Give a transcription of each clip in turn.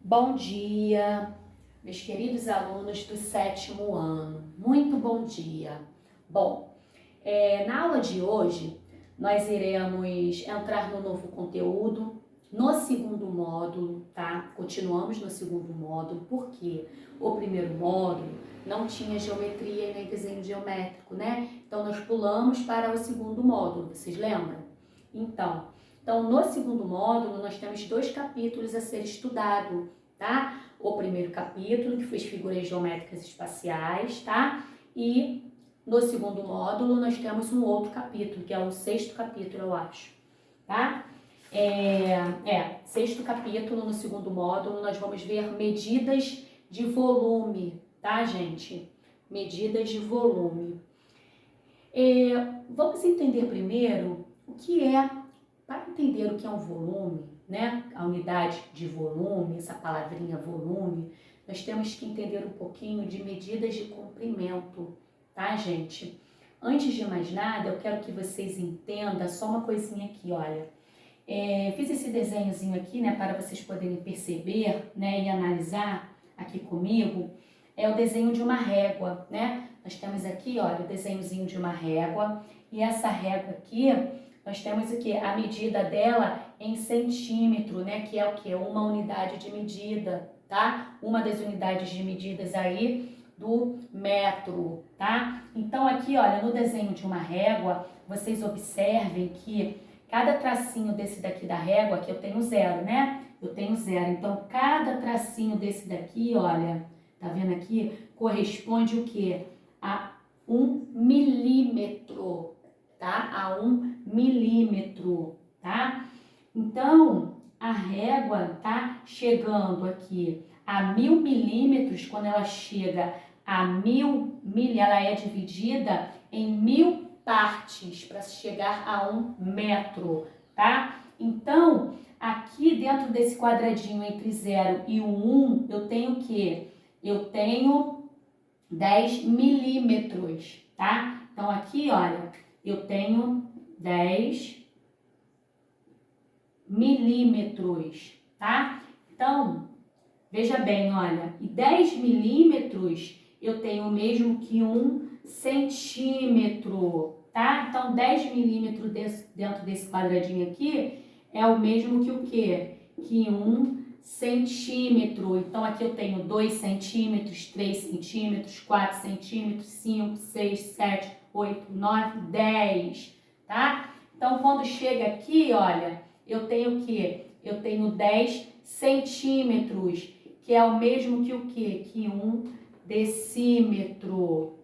Bom dia, meus queridos alunos do 7º ano. Muito bom dia. Bom, na aula de hoje, nós iremos entrar no novo conteúdo, no segundo módulo, tá? Continuamos no segundo módulo, porque o primeiro módulo não tinha geometria e nem desenho geométrico, né? Então, nós pulamos para o segundo módulo, vocês lembram? Então, no segundo módulo, nós temos 2 capítulos a ser estudado, tá? O primeiro capítulo, que foi as figuras geométricas espaciais, tá? E no segundo módulo, nós temos um outro capítulo, que é o 6º capítulo, eu acho, tá? 6º capítulo, no segundo módulo, nós vamos ver medidas de volume, tá, gente? Medidas de volume. Vamos entender primeiro o que é. Para entender o que é um volume, né, a unidade de volume, essa palavrinha volume, nós temos que entender um pouquinho de medidas de comprimento, tá, gente? Antes de mais nada, eu quero que vocês entendam só uma coisinha aqui, olha. Fiz esse desenhozinho aqui, né, para vocês poderem perceber, né, e analisar aqui comigo. É o desenho de uma régua, né? Nós temos aqui, olha, o desenhozinho de uma régua, e essa régua aqui, nós temos aqui a medida dela em centímetro, né? Que é o que? Uma unidade de medida, tá? Uma das unidades de medidas aí do metro, tá? Então aqui, olha, no desenho de uma régua, vocês observem que cada tracinho desse daqui da régua, aqui eu tenho 0, né? Eu tenho 0. Então, cada tracinho desse daqui, olha, tá vendo aqui? Corresponde o quê? A 1 milímetro, tá? A 1 milímetro, tá? Então, a régua tá chegando aqui a 1000 milímetros. Quando ela chega a 1000 milímetros, ela é dividida em 1000 partes para chegar a 1 metro, tá? Então, aqui dentro desse quadradinho entre 0 e o 1, eu tenho o quê? Eu tenho 10 milímetros, tá? Então, aqui, olha, eu tenho 10 milímetros, tá? Então, veja bem, olha, e 10 milímetros eu tenho o mesmo que 1 centímetro, tá? Então, 10 milímetros dentro desse quadradinho aqui é o mesmo que o quê? Que 1 centímetro. Então, aqui eu tenho 2 centímetros, 3 centímetros, 4 centímetros, 5, 6, 7, 8, 9, 10, tá? Então, quando chega aqui, olha, eu tenho o quê? Eu tenho 10 centímetros, que é o mesmo que o quê? Que 1 decímetro.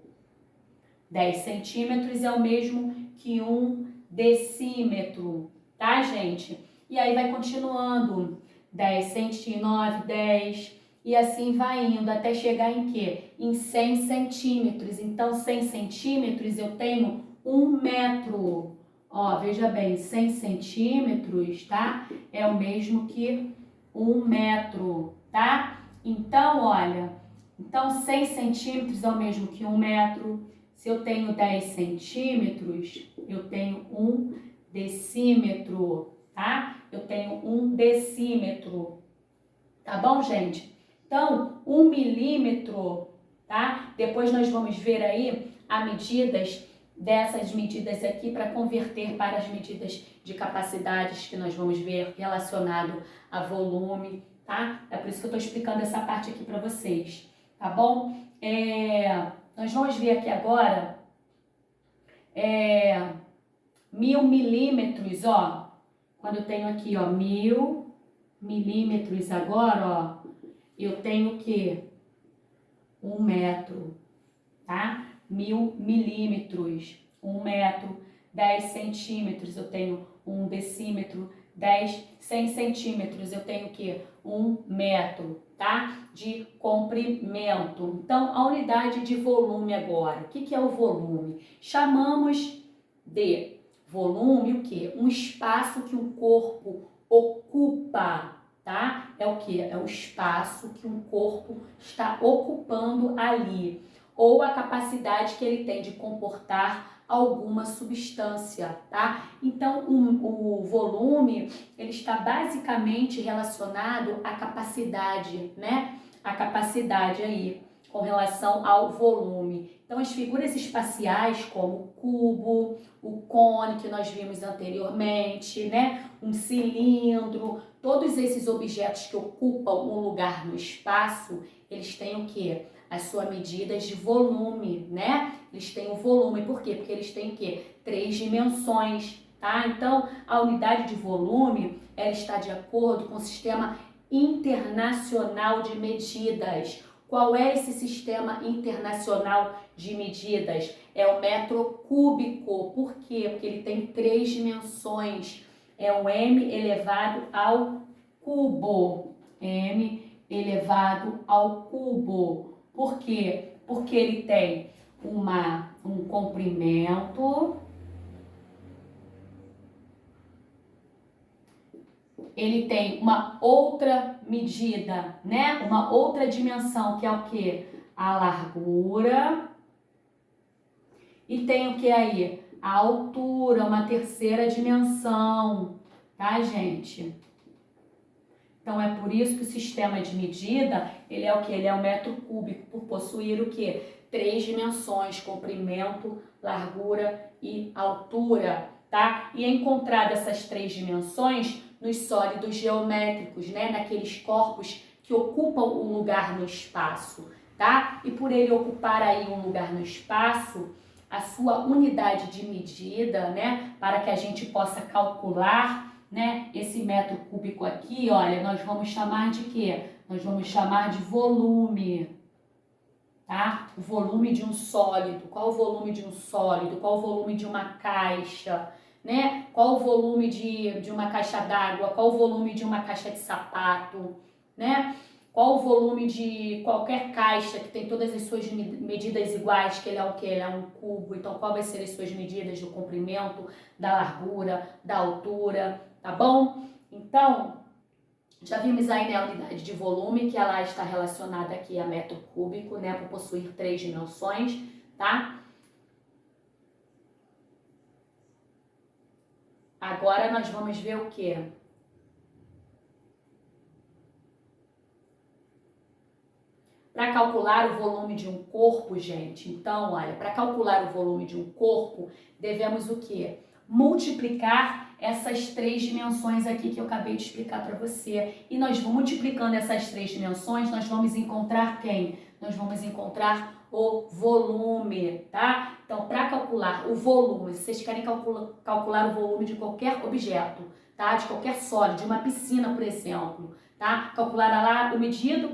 10 centímetros é o mesmo que 1 decímetro, tá, gente? E aí vai continuando, 10 centímetros, 10, e assim vai indo até chegar em quê? Em 100 centímetros. Então, 100 centímetros eu tenho 1 metro. Ó, veja bem, 100 centímetros, tá? É o mesmo que 1 metro, tá? Então, olha, então 100 centímetros é o mesmo que 1 metro. Se eu tenho 10 centímetros, eu tenho 1 decímetro, tá? Eu tenho 1 decímetro, tá bom, gente? Então, 1 milímetro, tá? Depois nós vamos ver aí as medidas dessas medidas aqui para converter para as medidas de capacidades que nós vamos ver relacionado a volume, tá? É por isso que eu estou explicando essa parte aqui para vocês, tá bom? Nós vamos ver aqui agora 1000 milímetros, ó. Quando eu tenho aqui, ó, 1000 milímetros agora, ó, eu tenho o quê? 1 metro, tá? 1000 milímetros, 1 metro. 10 centímetros, eu tenho 1 decímetro. 100 centímetros, eu tenho o quê? 1 metro, tá? De comprimento. Então, a unidade de volume agora. O que é o volume? Chamamos de volume o quê? Um espaço que um corpo ocupa, tá? É o quê? É o espaço que um corpo está ocupando ali, ou a capacidade que ele tem de comportar alguma substância, tá? Então, o volume, ele está basicamente relacionado à capacidade, né? A capacidade aí, com relação ao volume. Então, as figuras espaciais, como o cubo, o cone, que nós vimos anteriormente, né? Um cilindro, todos esses objetos que ocupam um lugar no espaço, eles têm o quê? As suas medidas de volume, né? Eles têm o volume, por quê? Porque eles têm o quê? 3 dimensões, tá? Então, a unidade de volume, ela está de acordo com o Sistema Internacional de Medidas. Qual é esse Sistema Internacional de Medidas? É o metro cúbico. Por quê? Porque ele tem 3 dimensões. É o m elevado ao cubo. M elevado ao cubo. Por quê? Porque ele tem um comprimento, ele tem uma outra medida, né? Uma outra dimensão, que é o quê? A largura. E tem o que aí? A altura, uma terceira dimensão, tá, gente? Então, é por isso que o sistema de medida, ele é o que? Ele é o metro cúbico, por possuir o que? 3 dimensões, comprimento, largura e altura, tá? E é encontrado essas 3 dimensões nos sólidos geométricos, né? Naqueles corpos que ocupam um lugar no espaço, tá? E por ele ocupar aí um lugar no espaço, a sua unidade de medida, né? Para que a gente possa calcular, né, esse metro cúbico aqui, olha, nós vamos chamar de quê? Nós vamos chamar de volume, tá? O volume de um sólido. Qual o volume de um sólido? Qual o volume de uma caixa, né? Qual o volume de uma caixa d'água? Qual o volume de uma caixa de sapato, né? Qual o volume de qualquer caixa que tem todas as suas medidas iguais, que ele é o quê? Ele é um cubo. Então, qual vai ser as suas medidas do comprimento, da largura, da altura, tá bom? Então, já vimos aí, né, a unidade de volume, que ela está relacionada aqui a metro cúbico, né, por possuir 3 dimensões, tá? Agora nós vamos ver o quê? Para calcular o volume de um corpo, gente, então, olha, para calcular o volume de um corpo, devemos o quê? Multiplicar essas 3 dimensões aqui que eu acabei de explicar para você. E nós vamos multiplicando essas 3 dimensões, nós vamos encontrar quem? Nós vamos encontrar o volume, tá? Então, para calcular o volume, se vocês querem calcular o volume de qualquer objeto, tá? De qualquer sólido, de uma piscina, por exemplo, tá? Calcular lá a medida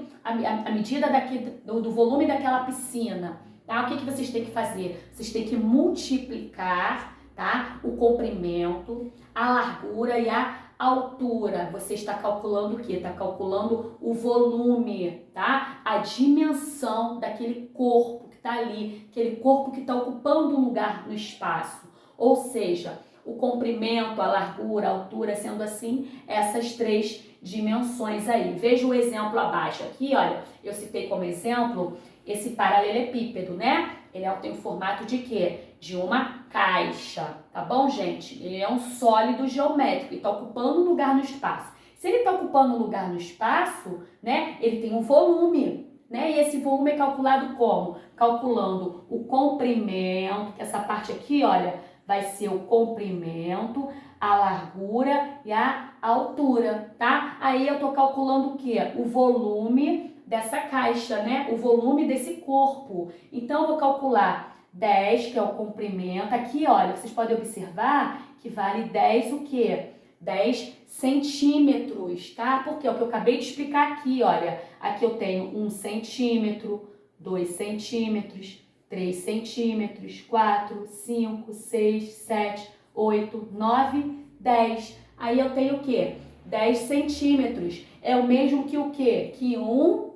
do volume daquela piscina, tá? O que vocês têm que fazer? Vocês têm que multiplicar, tá? O comprimento, a largura e a altura. Você está calculando o quê? Está calculando o volume, tá? A dimensão daquele corpo que está ali, aquele corpo que está ocupando um lugar no espaço. Ou seja, o comprimento, a largura, a altura, sendo assim, essas 3 dimensões aí. Veja o exemplo abaixo aqui, olha, eu citei como exemplo esse paralelepípedo, né? Ele tem o formato de quê? De uma caixa, tá bom, gente? Ele é um sólido geométrico e está ocupando um lugar no espaço. Se ele está ocupando um lugar no espaço, né, ele tem um volume, né? E esse volume é calculado como? Calculando o comprimento, que essa parte aqui, olha, vai ser o comprimento, a largura e a altura, tá? Aí eu tô calculando o quê? O volume dessa caixa, né? O volume desse corpo. Então, eu vou calcular 10, que é o comprimento. Aqui, olha, vocês podem observar que vale 10 o quê? 10 centímetros, tá? Porque é o que eu acabei de explicar aqui, olha. Aqui eu tenho 1 centímetro, 2 centímetros, 3 centímetros, 4, 5, 6, 7, 8, 9, 10. Aí eu tenho o quê? 10 centímetros. É o mesmo que o quê? Que 1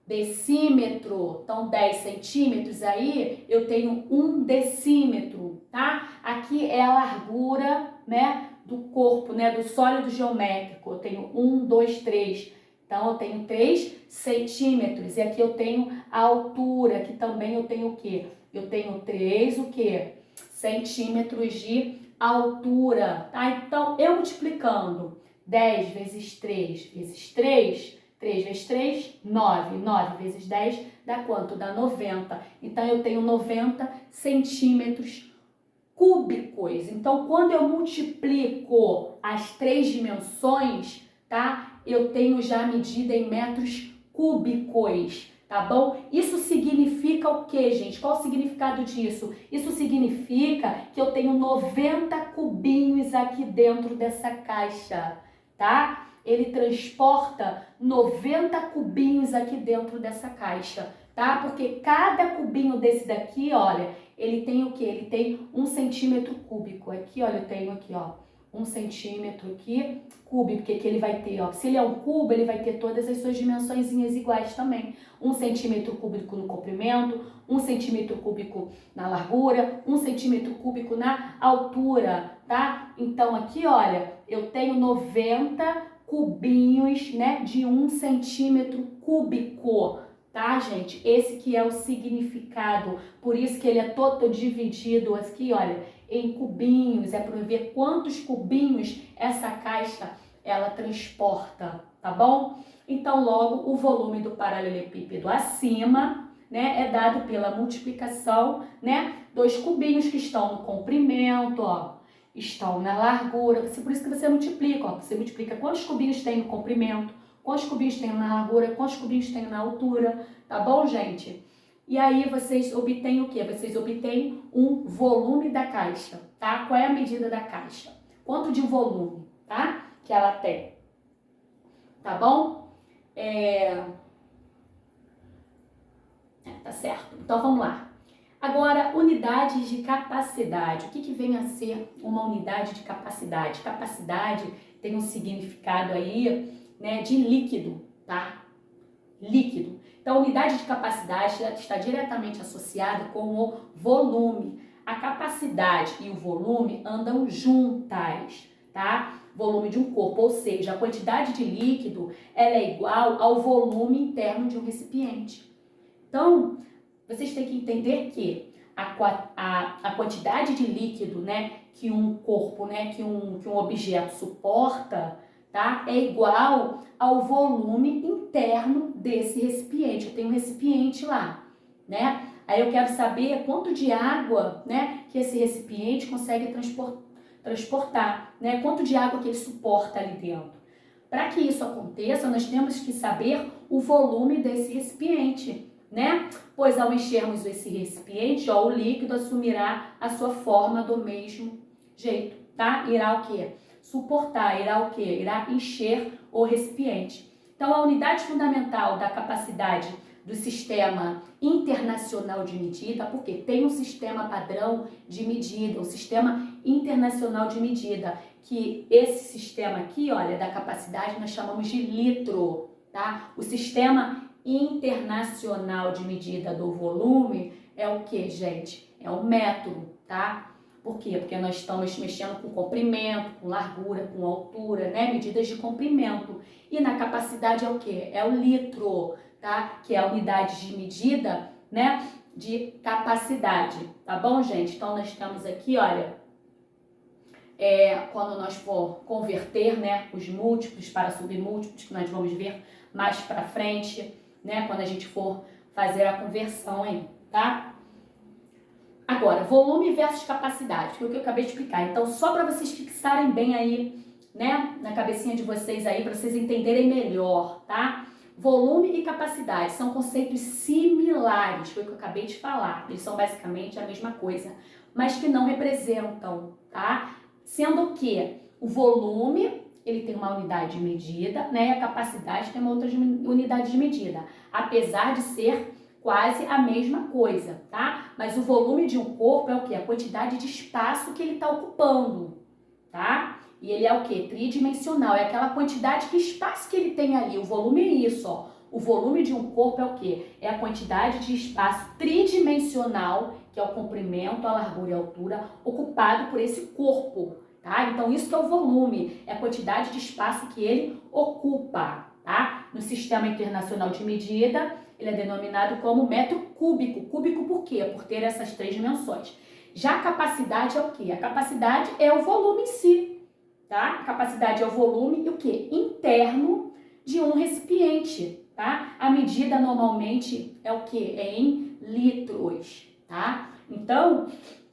decímetro. Então, 10 centímetros aí, eu tenho 1 decímetro, tá? Aqui é a largura, né, do corpo, né, do sólido geométrico. Eu tenho 1, 2, 3. Então, eu tenho 3 centímetros. E aqui eu tenho a altura, que também eu tenho o quê? Eu tenho 3, o quê? centímetros de altura, tá? Então, eu multiplicando 10 vezes 3 vezes 3, 3 vezes 3, 9. 9 vezes 10 dá quanto? Dá 90. Então, eu tenho 90 centímetros cúbicos. Então, quando eu multiplico as três dimensões, tá? Eu tenho já a medida em metros cúbicos, tá bom? Isso significa o quê, gente? Qual o significado disso? Isso significa que eu tenho 90 cubinhos aqui dentro dessa caixa, tá? Ele transporta 90 cubinhos aqui dentro dessa caixa, tá? Porque cada cubinho desse daqui, olha, ele tem o quê? Ele tem 1 centímetro cúbico. Aqui, olha, eu tenho aqui, ó, 1 centímetro aqui cúbico, porque aqui ele vai ter, ó, se ele é um cubo, ele vai ter todas as suas dimensõezinhas iguais também. 1 centímetro cúbico no comprimento, 1 centímetro cúbico na largura, 1 centímetro cúbico na altura, tá? Então, aqui, olha, eu tenho 90 cubinhos, né, de 1 centímetro cúbico, tá, gente? Esse que é o significado, por isso que ele é todo dividido aqui, olha, em cubinhos, é para ver quantos cubinhos essa caixa ela transporta, tá bom? Então, logo, o volume do paralelepípedo acima, né, é dado pela multiplicação, né, dos cubinhos que estão no comprimento, ó, estão na largura, por isso que você multiplica, ó, você multiplica quantos cubinhos tem no comprimento, quantos cubinhos tem na largura, quantos cubinhos tem na altura, tá bom, gente? E aí vocês obtêm o quê? Vocês obtêm um volume da caixa, tá? Qual é a medida da caixa? Quanto de volume, tá? Que ela tem, tá bom? Tá certo. Então vamos lá. Agora, unidades de capacidade. O que vem a ser uma unidade de capacidade? Capacidade tem um significado aí, né, de líquido, tá? Líquido. Então, a unidade de capacidade está diretamente associada com o volume. A capacidade e o volume andam juntas, tá? Volume de um corpo, ou seja, a quantidade de líquido ela é igual ao volume interno de um recipiente. Então, vocês têm que entender que a quantidade de líquido, né, que um corpo, né, que um objeto suporta, tá, é igual ao volume interno desse recipiente. Eu tenho um recipiente lá, né? Aí eu quero saber quanto de água, né, que esse recipiente consegue transportar, né? Quanto de água que ele suporta ali dentro. Para que isso aconteça, nós temos que saber o volume desse recipiente, né? Pois ao enchermos esse recipiente, ó, o líquido assumirá a sua forma do mesmo jeito, tá? Irá o quê? Suportar, irá o quê? Irá encher o recipiente. Então, a unidade fundamental da capacidade do sistema internacional de medida, porque tem um sistema padrão de medida, um sistema internacional de medida, que esse sistema aqui, olha, da capacidade nós chamamos de litro, tá? O sistema internacional de medida do volume é o que, gente? É o metro, tá? Por quê? Porque nós estamos mexendo com comprimento, com largura, com altura, né? Medidas de comprimento. E na capacidade é o quê? É o litro, tá? Que é a unidade de medida, né? De capacidade, tá bom, gente? Então, nós temos aqui, olha, quando nós for converter, né, os múltiplos para submúltiplos, que nós vamos ver mais para frente, né, quando a gente for fazer a conversão aí, tá? Agora, volume versus capacidade, que é o que eu acabei de explicar. Então, só para vocês fixarem bem aí, né, na cabecinha de vocês aí, para vocês entenderem melhor, tá? Volume e capacidade são conceitos similares, foi o que eu acabei de falar. Eles são basicamente a mesma coisa, mas que não representam, tá? Sendo que o volume, ele tem uma unidade de medida, né? E a capacidade tem uma outra unidade de medida, apesar de ser quase a mesma coisa, tá? Mas o volume de um corpo é o quê? A quantidade de espaço que ele está ocupando, tá? E ele é o quê? Tridimensional, é aquela quantidade de espaço que ele tem ali. O volume é isso, ó. O volume de um corpo é o quê? É a quantidade de espaço tridimensional, que é o comprimento, a largura e a altura, ocupado por esse corpo, tá? Então, isso que é o volume, é a quantidade de espaço que ele ocupa, tá? No Sistema Internacional de Medida, ele é denominado como metro cúbico. Cúbico por quê? Por ter essas três dimensões. Já a capacidade é o quê? A capacidade é o volume em si, tá? A capacidade é o volume e o quê? Interno de um recipiente, tá? A medida normalmente é o quê? É em litros, tá? Então,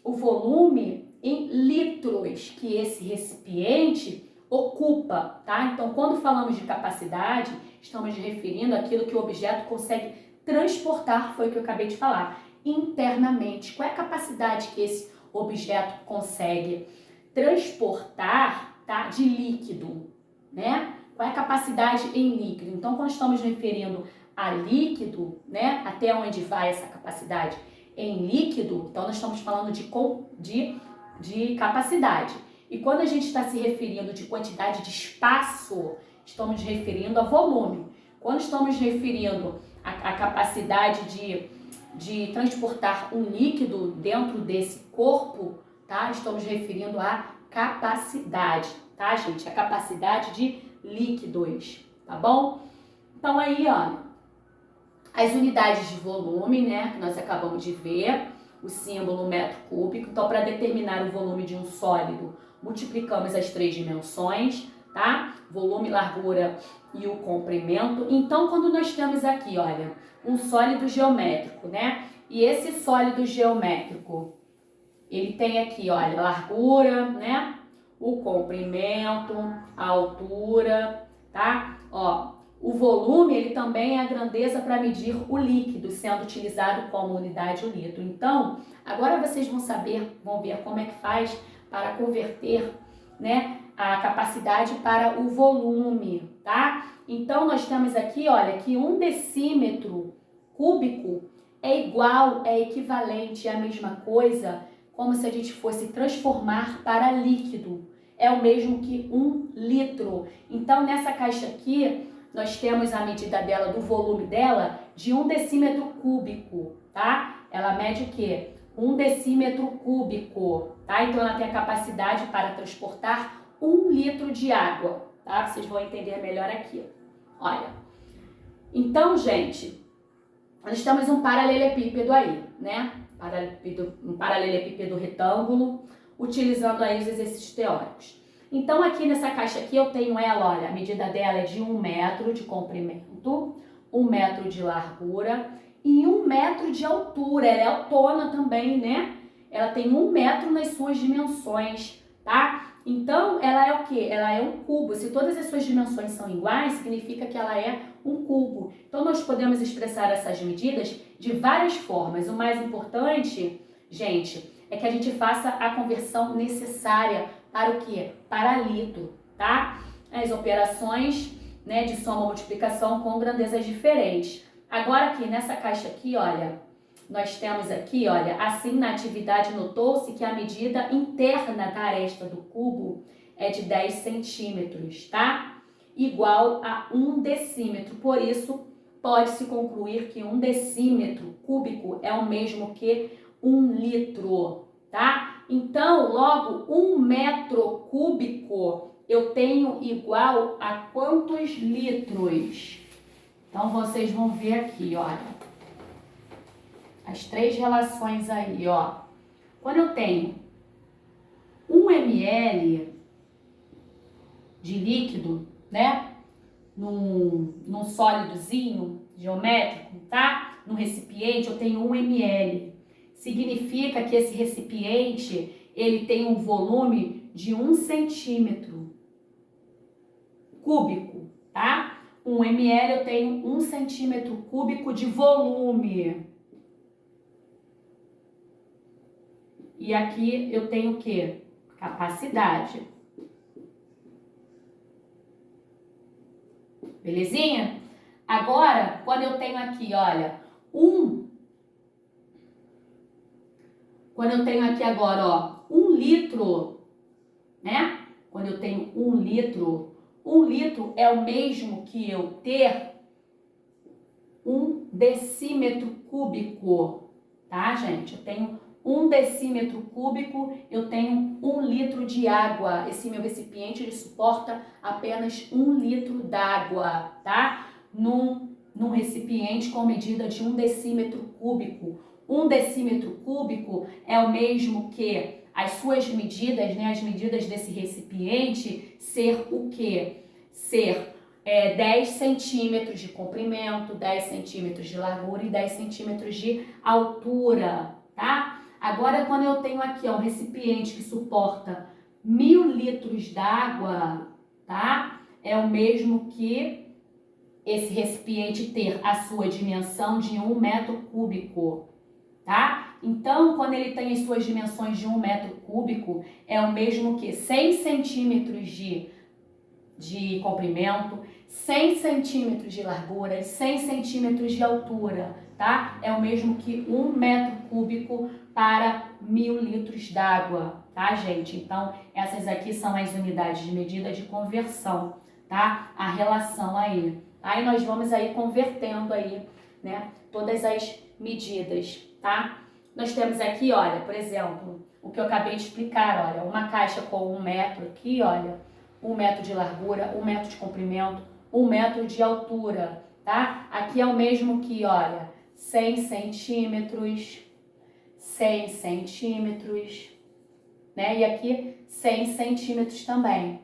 o volume em litros que esse recipiente ocupa, tá? Então, quando falamos de capacidade, estamos referindo àquilo que o objeto consegue transportar, foi o que eu acabei de falar, internamente. Qual é a capacidade que esse objeto consegue transportar, tá? De líquido, né? Qual é a capacidade em líquido? Então, quando estamos referindo a líquido, né? Até onde vai essa capacidade em líquido, então nós estamos falando de capacidade. E quando a gente está se referindo de quantidade de espaço, estamos referindo a volume. Quando estamos referindo a capacidade de transportar um líquido dentro desse corpo, tá? Estamos referindo a capacidade, tá, gente? A capacidade de líquidos, tá bom? Então aí, ó, as unidades de volume, né, que nós acabamos de ver, o símbolo metro cúbico. Então, para determinar o volume de um sólido, multiplicamos as 3 dimensões, tá? Volume, largura e o comprimento. Então, quando nós temos aqui, olha, um sólido geométrico, né? E esse sólido geométrico, ele tem aqui, olha, largura, né? O comprimento, a altura, tá? Ó, o volume, ele também é a grandeza para medir o líquido, sendo utilizado como unidade o litro. Então, agora vocês vão ver como é que faz para converter, né, a capacidade para o volume, tá? Então, nós temos aqui, olha, que 1 decímetro cúbico é igual, é equivalente à mesma coisa, como se a gente fosse transformar para líquido. É o mesmo que 1 litro. Então, nessa caixa aqui, nós temos a medida dela, do volume dela, de 1 decímetro cúbico, tá? Ela mede o quê? 1 decímetro cúbico, tá? Então, ela tem a capacidade para transportar 1 litro de água, tá? Vocês vão entender melhor aqui. Olha. Então, gente, nós temos um paralelepípedo aí, né? Um paralelepípedo retângulo, utilizando aí os exercícios teóricos. Então, aqui nessa caixa aqui eu tenho ela, olha, a medida dela é de 1 metro de comprimento, 1 metro de largura e 1 metro de altura. Ela é autona também, né? Ela tem 1 metro nas suas dimensões, tá? Então, ela é o quê? Ela é um cubo. Se todas as suas dimensões são iguais, significa que ela é um cubo. Então, nós podemos expressar essas medidas de várias formas. O mais importante, gente, é que a gente faça a conversão necessária para o quê? Para litro, tá? As operações, né, de soma e multiplicação com grandezas diferentes. Agora aqui, nessa caixa aqui, olha, nós temos aqui, olha, assim na atividade notou-se que a medida interna da aresta do cubo é de 10 centímetros, tá? Igual a 1 decímetro. Por isso, pode-se concluir que 1 decímetro cúbico é o mesmo que 1 litro, tá? Então, logo, 1 metro cúbico eu tenho igual a quantos litros? Então, vocês vão ver aqui, olha, as 3 relações aí, ó. Quando eu tenho 1 ml de líquido, né, num sólidozinho geométrico, tá? Num recipiente, eu tenho 1 ml. Significa que esse recipiente, ele tem um volume de 1 centímetro cúbico, tá? 1 ml eu tenho 1 centímetro cúbico de volume. E aqui eu tenho o quê? Capacidade. Belezinha? Agora, quando eu tenho aqui, olha, quando eu tenho aqui agora, ó, 1 litro, né? Quando eu tenho 1 litro é o mesmo que eu ter 1 decímetro cúbico, tá, gente? Eu tenho 1 decímetro cúbico, eu tenho 1 litro de água. Esse meu recipiente, ele suporta apenas 1 litro d'água, tá? Num recipiente com medida de 1 decímetro cúbico. 1 decímetro cúbico é o mesmo que as suas medidas, né, as medidas desse recipiente, ser o quê? Ser 10 centímetros de comprimento, 10 centímetros de largura e 10 centímetros de altura, tá? Agora, quando eu tenho aqui um recipiente que suporta 1000 litros d'água, tá? É o mesmo que esse recipiente ter a sua dimensão de 1 metro cúbico, tá? Então, quando ele tem as suas dimensões de 1 metro cúbico, é o mesmo que 100 centímetros de comprimento, 100 centímetros de largura e 100 centímetros de altura, tá? É o mesmo que 1 metro cúbico para 1000 litros d'água, tá, gente? Então, essas aqui são as unidades de medida de conversão, tá? A relação aí. Aí nós vamos aí convertendo aí, né, todas as medidas, tá? Nós temos aqui, olha, por exemplo, o que eu acabei de explicar, olha, uma caixa com 1 metro aqui, olha, 1 metro de largura, 1 metro de comprimento, 1 metro de altura, tá? Aqui é o mesmo que, olha, 100 centímetros, 100 centímetros, né? E aqui 100 centímetros também.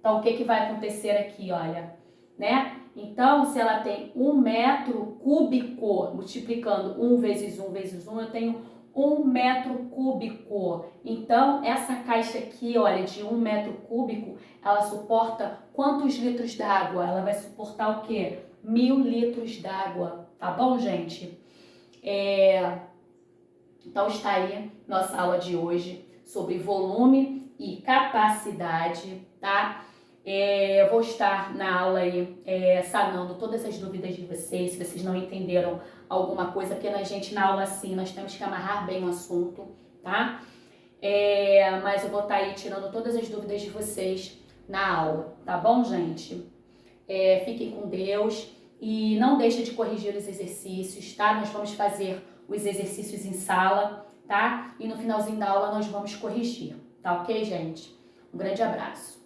Então, o que vai acontecer aqui, olha, né? Então, se ela tem 1 metro cúbico, multiplicando 1 vezes 1 vezes 1, eu tenho 1 metro cúbico. Então, essa caixa aqui, olha, de 1 metro cúbico, ela suporta quantos litros d'água? Ela vai suportar o quê? 1000 litros d'água, tá bom, gente? Então, está aí nossa aula de hoje sobre volume e capacidade, tá? Eu vou estar na aula aí sanando todas as dúvidas de vocês, se vocês não entenderam alguma coisa, porque a gente na aula assim, nós temos que amarrar bem o assunto, tá? Mas eu vou estar aí tirando todas as dúvidas de vocês na aula, tá bom, gente? Fiquem com Deus e não deixem de corrigir os exercícios, tá? Nós vamos fazer os exercícios em sala, tá? E no finalzinho da aula nós vamos corrigir, tá ok, gente? Um grande abraço.